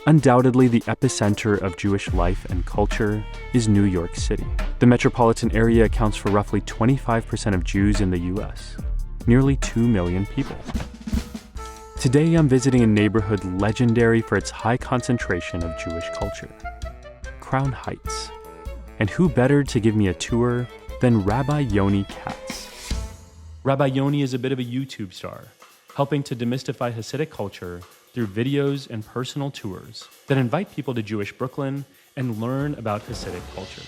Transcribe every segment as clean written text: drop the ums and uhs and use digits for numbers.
Undoubtedly, the epicenter of Jewish life and culture is New York City. The metropolitan area accounts for roughly 25% of Jews in the US, nearly 2 million people. Today, I'm visiting a neighborhood legendary for its high concentration of Jewish culture, Crown Heights. And who better to give me a tour than Rabbi Yoni Katz? Rabbi Yoni is a bit of a YouTube star, helping to demystify Hasidic culture through videos and personal tours that invite people to Jewish Brooklyn and learn about Hasidic culture.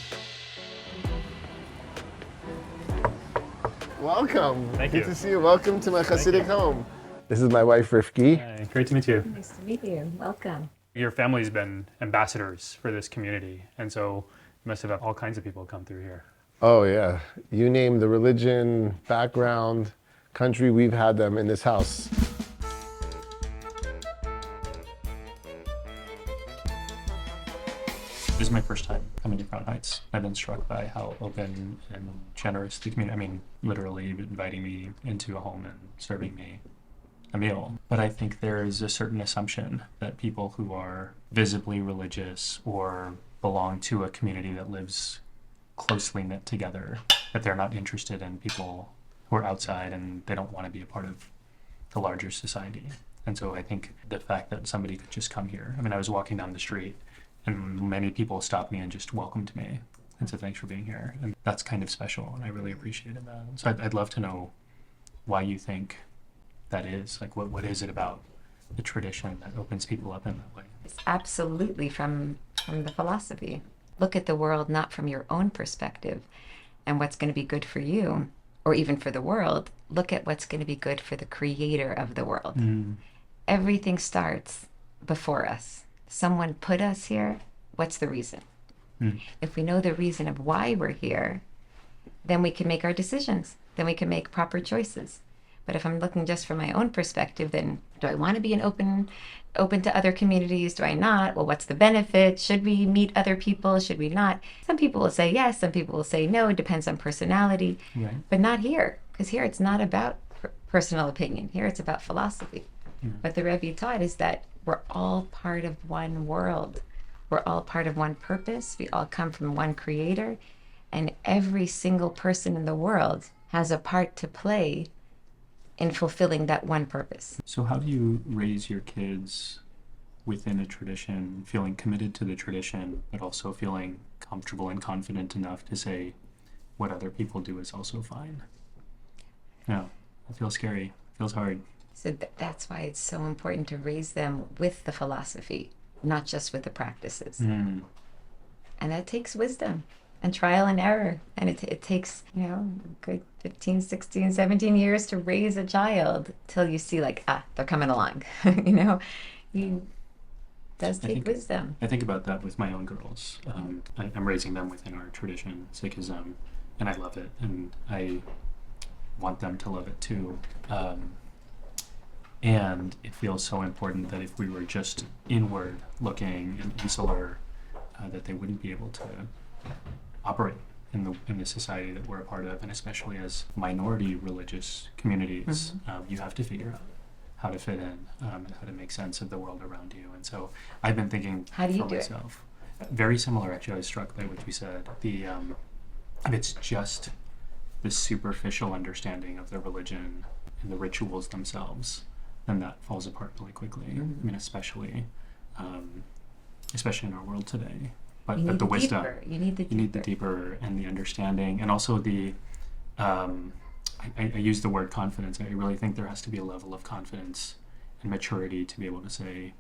Welcome. Thank Good you. to see you. Welcome to my Hasidic home. This is my wife, Rifki. Hi, great to meet you. Nice to meet you. Welcome. Your family's been ambassadors for this community, and so you must have had all kinds of people come through here. Oh, yeah. You name the religion, background, country, we've had them in this house. This is my first time coming to Crown Heights. I've been struck by how open and generous the community, literally inviting me into a home and serving me a meal. But I think there is a certain assumption that people who are visibly religious or belong to a community that lives closely knit together, that they're not interested in people who are outside and they don't want to be a part of the larger society. And so I think the fact that somebody could just come here, I was walking down the street and many people stopped me and just welcomed me and said, thanks for being here. And that's kind of special, and I really appreciated that. So I'd love to know why you think that is. Like, what is it about the tradition that opens people up in that way? It's absolutely from the philosophy. Look at the world not from your own perspective and what's going to be good for you or even for the world. Look at what's going to be good for the creator of the world. Everything starts before us. Someone put us here. What's the reason? If we know the reason of why we're here, then we can make our decisions. Then we can make proper choices. But if I'm looking just from my own perspective, then do I want to be open to other communities? Do I not? Well, what's the benefit? Should we meet other people? Should we not? Some people will say yes. Some people will say no. It depends on personality. Right. But not here, because here it's not about personal opinion. Here it's about philosophy. What the Rebbe taught is that we're all part of one world. We're all part of one purpose. We all come from one creator. And every single person in the world has a part to play in fulfilling that one purpose. So how do you raise your kids within a tradition, feeling committed to the tradition, but also feeling comfortable and confident enough to say what other people do is also fine? Yeah, it feels scary. It feels hard. So that's why it's so important to raise them with the philosophy, not just with the practices. And that takes wisdom and trial and error. And it takes, a good 15, 16, 17 years to raise a child till you see they're coming along. It does take wisdom. I think about that with my own girls. I'm raising them within our tradition, Sikhism, and I love it. And I want them to love it too. And it feels so important that if we were just inward looking and insular, that they wouldn't be able to operate in the society that we're a part of, and especially as minority religious communities, you have to figure out how to fit in and how to make sense of the world around you. And so I've been thinking how do you for do myself, very similar actually. I was struck by what you said. If it's just the superficial understanding of the religion and the rituals themselves, then that falls apart really quickly. Especially in our world today. But the wisdom, you need the deeper and the understanding, and also the. I use the word confidence. I really think there has to be a level of confidence and maturity to be able to say,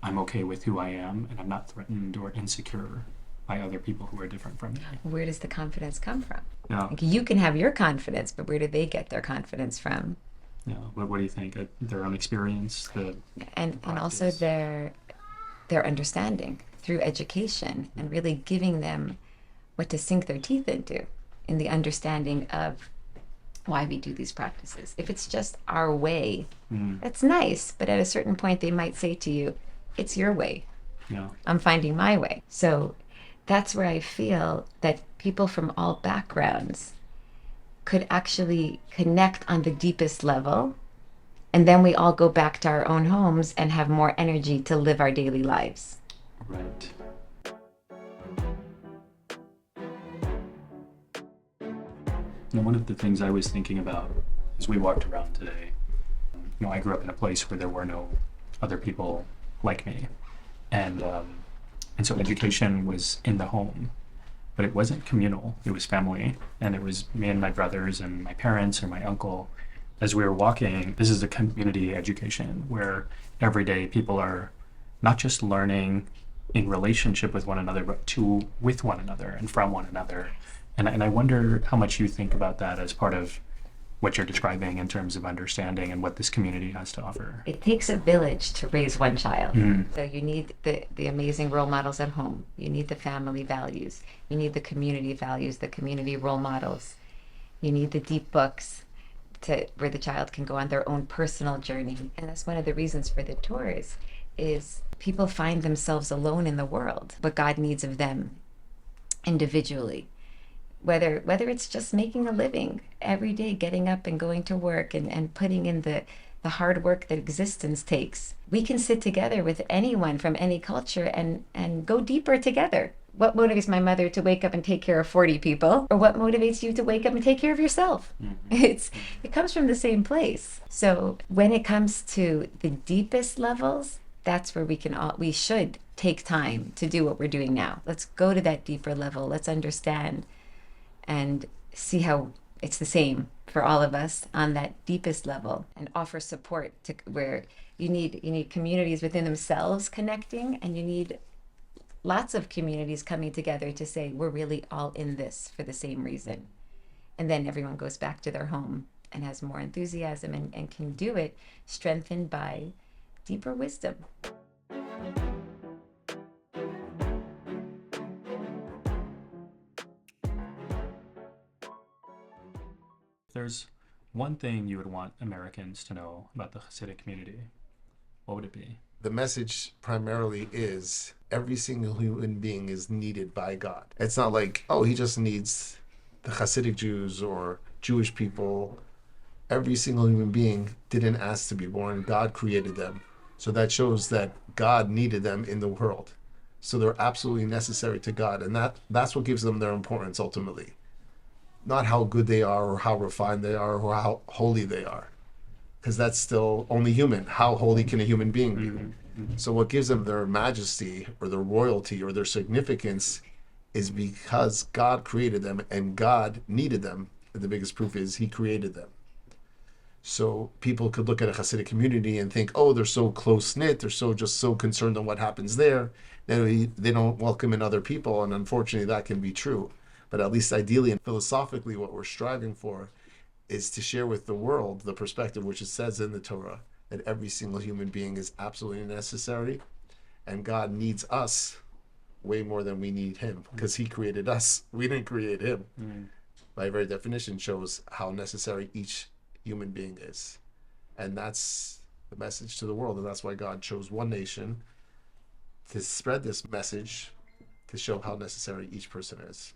I'm okay with who I am, and I'm not threatened or insecure by other people who are different from me. Where does the confidence come from? Yeah. You can have your confidence, but where do they get their confidence from? Yeah. What do you think? Their own experience, and also their understanding through education, and really giving them what to sink their teeth into in the understanding of why we do these practices. If it's just our way, that's nice, but at a certain point they might say to you, it's your way. Yeah. I'm finding my way. So that's where I feel that people from all backgrounds could actually connect on the deepest level And then we all go back to our own homes and have more energy to live our daily lives. Right. And one of the things I was thinking about as we walked around today, I grew up in a place where there were no other people like me, and so education was in the home, but it wasn't communal. It was family, and it was me and my brothers and my parents or my uncle. As we were walking, this is a community education where every day people are not just learning in relationship with one another, but with one another and from one another. And I wonder how much you think about that as part of what you're describing in terms of understanding and what this community has to offer. It takes a village to raise one child. Mm. So you need the amazing role models at home. You need the family values. You need the community values, the community role models. You need the deep books where the child can go on their own personal journey. And that's one of the reasons for the tours is people find themselves alone in the world, what God needs of them individually. Whether it's just making a living every day, getting up and going to work and putting in the hard work that existence takes. We can sit together with anyone from any culture and go deeper together. What motivates my mother to wake up and take care of 40 people? Or what motivates you to wake up and take care of yourself? Mm-hmm. It comes from the same place. So when it comes to the deepest levels, that's where we should take time to do what we're doing now. Let's go to that deeper level. Let's understand and see how it's the same for all of us on that deepest level, and offer support to where you need communities within themselves connecting, and you need lots of communities coming together to say we're really all in this for the same reason. And then everyone goes back to their home and has more enthusiasm and can do it strengthened by deeper wisdom. There's one thing you would want Americans to know about the Hasidic community, what would it be? The message primarily is every single human being is needed by God. It's not like, oh, he just needs the Hasidic Jews or Jewish people. Every single human being didn't ask to be born. God created them. So that shows that God needed them in the world. So they're absolutely necessary to God. And that's what gives them their importance ultimately. Not how good they are or how refined they are or how holy they are. Because that's still only human. How holy can a human being be? Mm-hmm. So what gives them their majesty or their royalty or their significance is because God created them and God needed them. And the biggest proof is he created them. So people could look at a Hasidic community and think, oh, they're so close-knit. They're so concerned on what happens there. They don't welcome in other people. And unfortunately, that can be true. But at least ideally and philosophically, what we're striving for is to share with the world the perspective which it says in the Torah that every single human being is absolutely necessary, and God needs us way more than we need him because he created us. We didn't create him. By very definition shows how necessary each human being is. And that's the message to the world, and that's why God chose one nation to spread this message to show how necessary each person is.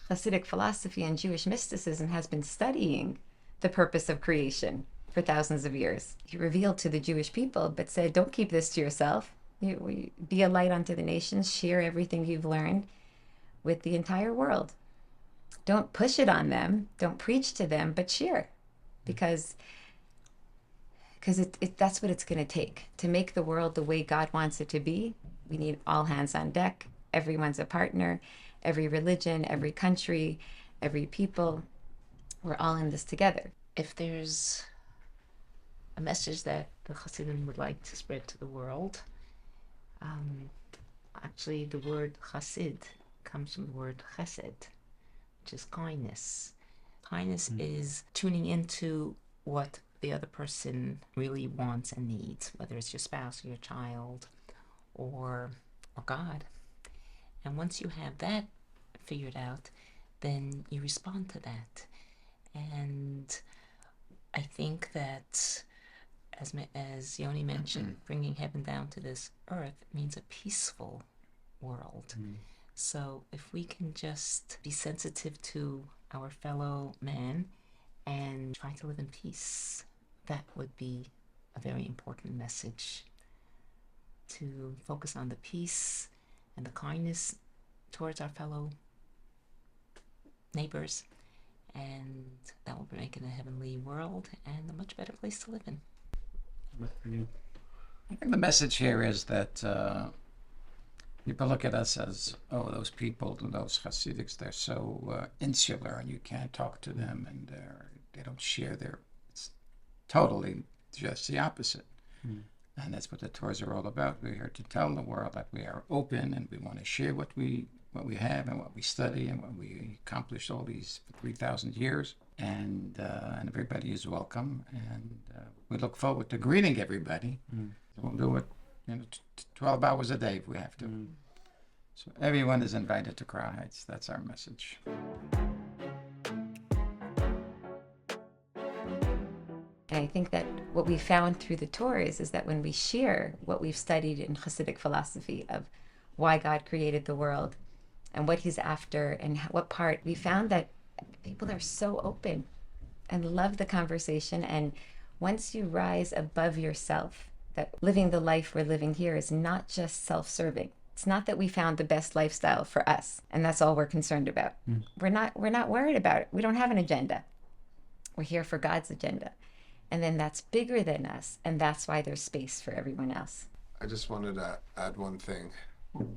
Hasidic philosophy and Jewish mysticism has been studying the purpose of creation for thousands of years. He revealed to the Jewish people, but said, don't keep this to yourself. Be a light unto the nations, share everything you've learned with the entire world. Don't push it on them, don't preach to them, but share. Because that's what it's going to take. To make the world the way God wants it to be, we need all hands on deck. Everyone's a partner. Every religion, every country, every people, we're all in this together. If there's a message that the Hasidim would like to spread to the world, actually the word Hasid comes from the word Chesed, which is kindness. Kindness is tuning into what the other person really wants and needs, whether it's your spouse or your child or God. And once you have that figured out, then you respond to that. And I think that, as Yoni mentioned, bringing heaven down to this earth means a peaceful world. So if we can just be sensitive to our fellow man and try to live in peace that would be a very important message, to focus on the peace and the kindness towards our fellow neighbors, and that will make it a heavenly world and a much better place to live in. What for you? I think the message here is that people look at us as, oh, those people, those Hasidics, they're so insular and you can't talk to them and they don't share their. It's totally just the opposite. Mm. And that's what the tours are all about. We're here to tell the world that we are open and we want to share what we have and what we study and what we accomplished all these 3,000 years. And everybody is welcome. And we look forward to greeting everybody. Mm. We'll do it 12 hours a day if we have to. Mm. So everyone is invited to Crown Heights. That's our message. And I think that what we found through the tours is that when we share what we've studied in Hasidic philosophy of why God created the world and what he's after and what part, we found that people are so open and love the conversation. And once you rise above yourself, that living the life we're living here is not just self-serving. It's not that we found the best lifestyle for us and that's all we're concerned about. Mm. We're not worried about it. We don't have an agenda. We're here for God's agenda. And then that's bigger than us. And that's why there's space for everyone else. I just wanted to add one thing. 'Cause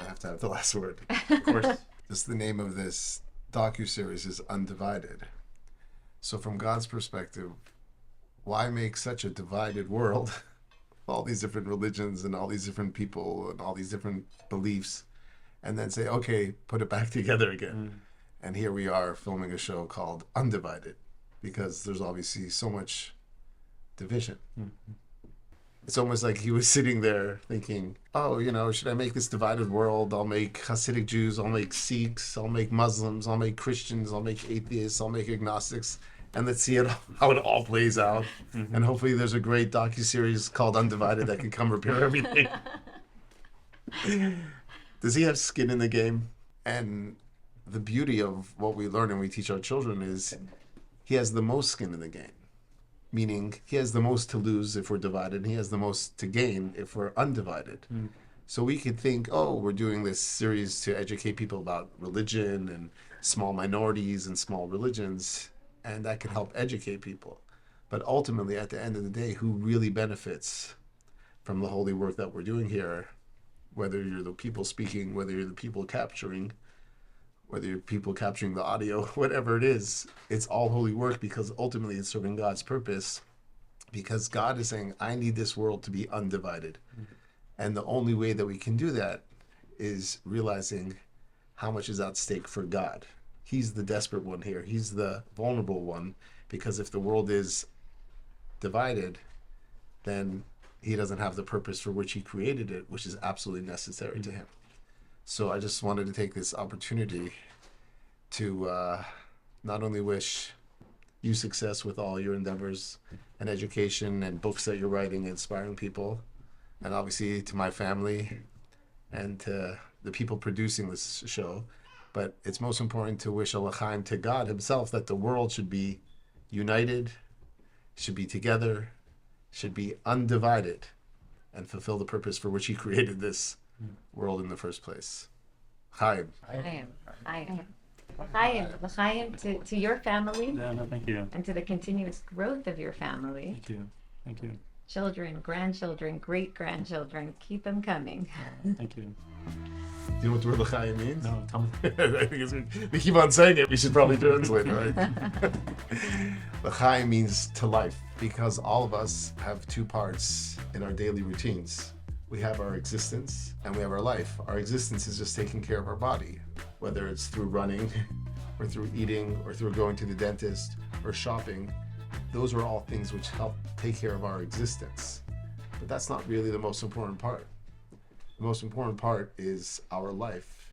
I have to have the last word. Of course. Just the name of this docuseries is Undivided. So from God's perspective, why make such a divided world? All these different religions and all these different people and all these different beliefs. And then say, okay, put it back together again. Mm. And here we are filming a show called Undivided. Because there's obviously so much division. Mm-hmm. It's almost like he was sitting there thinking, oh, should I make this divided world? I'll make Hasidic Jews, I'll make Sikhs, I'll make Muslims, I'll make Christians, I'll make atheists, I'll make agnostics. And let's see how it all plays out. Mm-hmm. And hopefully there's a great docuseries called Undivided that can come repair everything. Does he have skin in the game? And the beauty of what we learn and we teach our children is he has the most skin in the game, meaning he has the most to lose if we're divided, and he has the most to gain if we're undivided. Mm. So we could think, oh, we're doing this series to educate people about religion and small minorities and small religions, and that can help educate people. But ultimately, at the end of the day, who really benefits from the holy work that we're doing here, whether you're the people speaking, whether you're the people capturing, whether you're people capturing the audio, whatever it is, it's all holy work because ultimately it's serving God's purpose. Because God is saying, I need this world to be undivided. Mm-hmm. And the only way that we can do that is realizing how much is at stake for God. He's the desperate one here. He's the vulnerable one. Because if the world is divided, then he doesn't have the purpose for which he created it, which is absolutely necessary to him. So I just wanted to take this opportunity to not only wish you success with all your endeavors and education and books that you're writing, inspiring people, and obviously to my family and to the people producing this show, but it's most important to wish a l'chaim to God himself that the world should be united, should be together, should be undivided, and fulfill the purpose for which he created this world in the first place. Chaim. L'chaim to your family Yeah, no, thank you. and to the continuous growth of your family. Thank you. Thank you. Children, grandchildren, great-grandchildren, keep them coming. Thank you. Do you know what the word l'chaim means? No, tell me. I think we keep on saying it. We should probably translate it, right? L'chaim means to life, because all of us have two parts in our daily routines. We have our existence and we have our life. Our existence is just taking care of our body, whether it's through running or through eating or through going to the dentist or shopping. Those are all things which help take care of our existence. But that's not really the most important part. The most important part is our life.